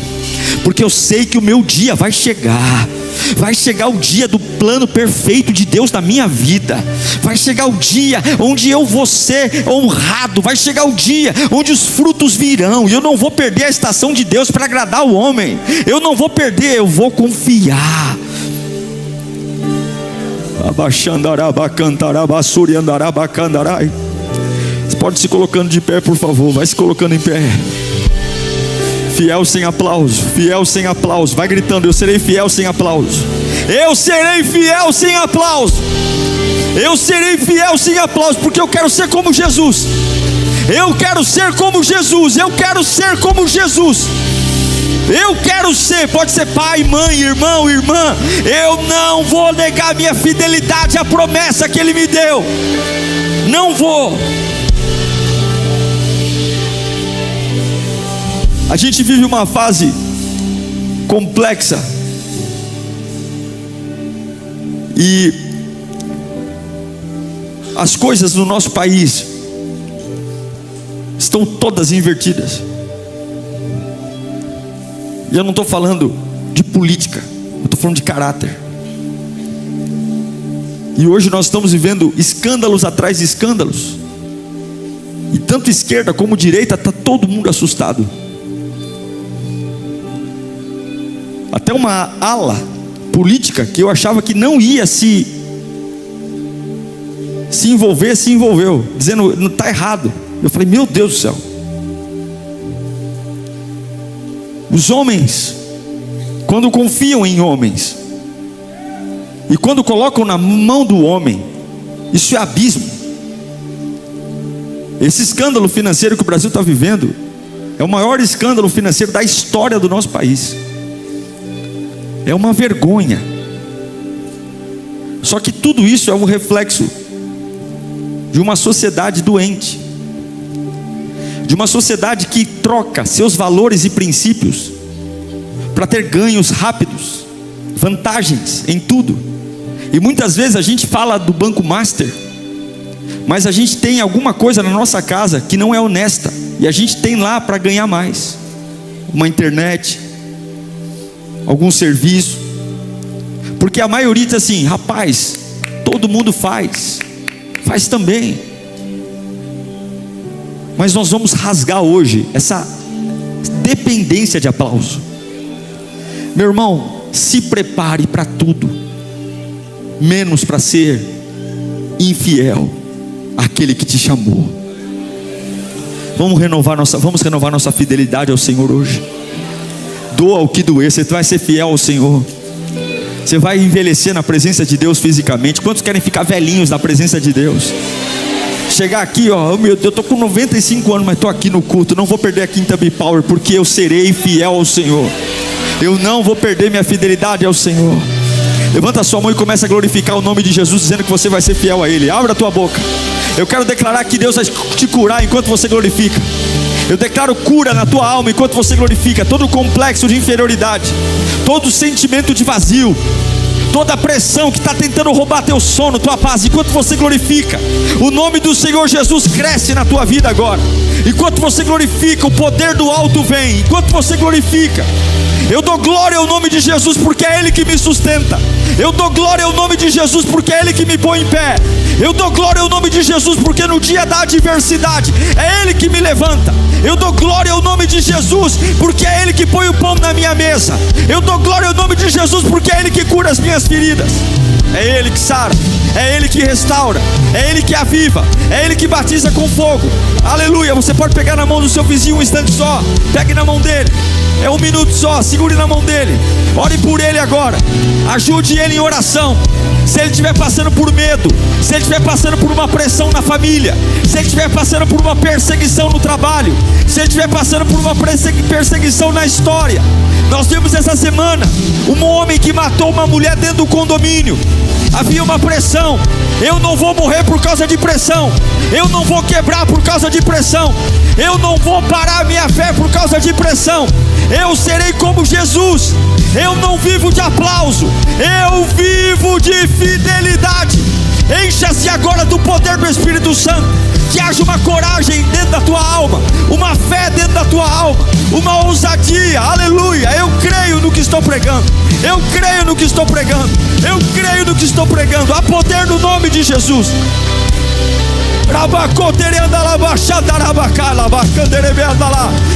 porque eu sei que o meu dia vai chegar. Vai chegar o dia do plano perfeito de Deus na minha vida. Vai chegar o dia onde eu vou ser honrado. Vai chegar o dia onde os frutos virão. E eu não vou perder a estação de Deus para agradar o homem. Eu não vou perder, eu vou confiar. Você pode se colocando de pé, por favor. Vai se colocando em pé. Fiel sem aplauso, fiel sem aplauso. Vai gritando: eu serei fiel sem aplauso. Eu serei fiel sem aplauso. Eu serei fiel sem aplauso, porque eu quero ser como Jesus. Eu quero ser como Jesus. Eu quero ser como Jesus. Eu quero ser, pode ser pai, mãe, irmão, irmã. Eu não vou negar minha fidelidade à promessa que Ele me deu. Não vou. A gente vive uma fase complexa. E as coisas no nosso país estão todas invertidas. E eu não estou falando de política, eu estou falando de caráter. E hoje nós estamos vivendo escândalos atrás de escândalos. E tanto esquerda como direita, está todo mundo assustado. Até uma ala política que eu achava que não ia se envolver, se envolveu, dizendo: não está errado. Eu falei: meu Deus do céu. Os homens, quando confiam em homens, e quando colocam na mão do homem, isso é abismo. Esse escândalo financeiro que o Brasil está vivendo é o maior escândalo financeiro da história do nosso país. É uma vergonha. Só que tudo isso é um reflexo de uma sociedade doente, de uma sociedade que troca seus valores e princípios para ter ganhos rápidos, vantagens em tudo. E muitas vezes a gente fala do Banco Master, mas a gente tem alguma coisa na nossa casa que não é honesta, e a gente tem lá para ganhar mais. Uma internet, algum serviço. Porque a maioria diz assim: rapaz, todo mundo faz também. Mas nós vamos rasgar hoje essa dependência de aplauso. Meu irmão, se prepare para tudo, menos para ser infiel àquele que te chamou. Vamos renovar nossa fidelidade ao Senhor hoje. Doa o que doer. Você vai ser fiel ao Senhor. Você vai envelhecer na presença de Deus fisicamente. Quantos querem ficar velhinhos na presença de Deus? Chegar aqui, ó, meu Deus, eu estou com 95 anos, mas estou aqui no culto. Não vou perder a quinta B-Power, porque eu serei fiel ao Senhor. Eu não vou perder minha fidelidade ao Senhor. Levanta a sua mão e começa a glorificar o nome de Jesus, dizendo que você vai ser fiel a Ele. Abra a tua boca. Eu quero declarar que Deus vai te curar enquanto você glorifica. Eu declaro cura na tua alma enquanto você glorifica. Todo complexo de inferioridade, todo sentimento de vazio, toda pressão que está tentando roubar teu sono, tua paz, enquanto você glorifica, o nome do Senhor Jesus cresce na tua vida agora. Enquanto você glorifica, o poder do alto vem. Enquanto você glorifica, Eu dou glória ao nome de Jesus porque é Ele que me sustenta. Eu dou glória ao nome de Jesus porque é Ele que me põe em pé. Eu dou glória ao nome de Jesus porque no dia da adversidade é Ele que me levanta. Eu dou glória ao nome de Jesus porque é Ele que põe o pão na minha mesa. Eu dou glória ao nome de Jesus porque é Ele que cura as minhas feridas. É Ele que sara, é Ele que restaura, é Ele que aviva, é Ele que batiza com fogo. Aleluia. Você pode pegar na mão do seu vizinho um instante só. Pegue na mão dele. É 1 minuto só, segure na mão dele. Ore por ele agora. Ajude ele em oração. Se ele estiver passando por medo, se ele estiver passando por uma pressão na família, se ele estiver passando por uma perseguição no trabalho, se ele estiver passando por uma perseguição na história. Nós vimos essa semana um homem que matou uma mulher dentro do condomínio. Havia uma pressão. Eu não vou morrer por causa de pressão. Eu não vou quebrar por causa de pressão. Eu não vou parar minha fé por causa de pressão. Eu serei como Jesus. Eu não vivo de aplauso, eu vivo de fidelidade. Encha-se agora do poder do Espírito Santo. Que haja uma coragem dentro da tua alma, uma fé dentro da tua alma, uma ousadia. Aleluia. Eu creio no que estou pregando. Eu creio no que estou pregando. Eu creio no que estou pregando. Há poder no nome de Jesus.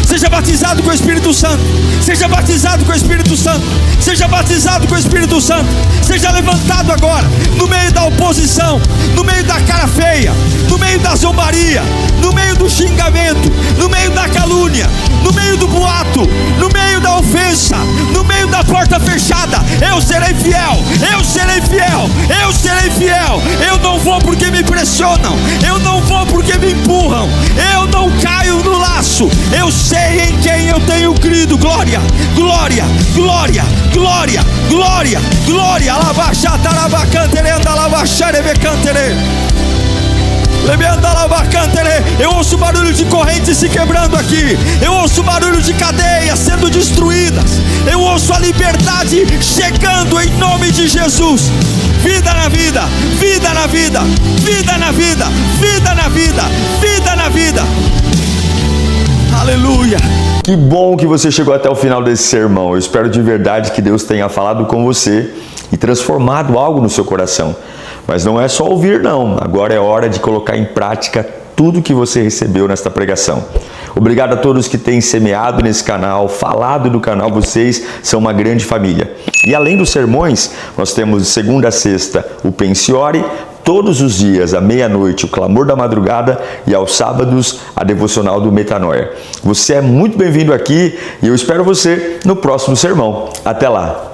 Seja batizado com o Espírito Santo. Seja batizado com o Espírito Santo. Seja batizado com o Espírito Santo. Seja levantado agora, no meio da oposição, no meio da cara feia, no meio da zombaria, no meio do xingamento, no meio da calúnia, no meio do boato, no meio da ofensa, no meio da porta fechada. Eu serei fiel, eu serei fiel, eu serei fiel. Eu não vou porque me pressionam, eu não vou porque me empurram, eu não caio no laço. Eu sei em quem eu tenho crido. Glória, glória, glória, glória, glória, glória. Eu ouço barulho de correntes se quebrando aqui. Eu ouço barulho de cadeias sendo destruídas. Eu ouço a liberdade chegando em nome de Jesus. Vida na vida, vida na vida, vida na vida, vida na vida, vida na vida. Aleluia. Que bom que você chegou até o final desse sermão. Eu espero de verdade que Deus tenha falado com você e transformado algo no seu coração. Mas não é só ouvir não, agora é hora de colocar em prática tudo que você recebeu nesta pregação. Obrigado a todos que têm semeado nesse canal, falado do canal, vocês são uma grande família. E além dos sermões, nós temos de segunda a sexta o Pense e Ore, todos os dias à meia-noite o Clamor da Madrugada e aos sábados a Devocional do Metanoia. Você é muito bem-vindo aqui e eu espero você no próximo sermão. Até lá!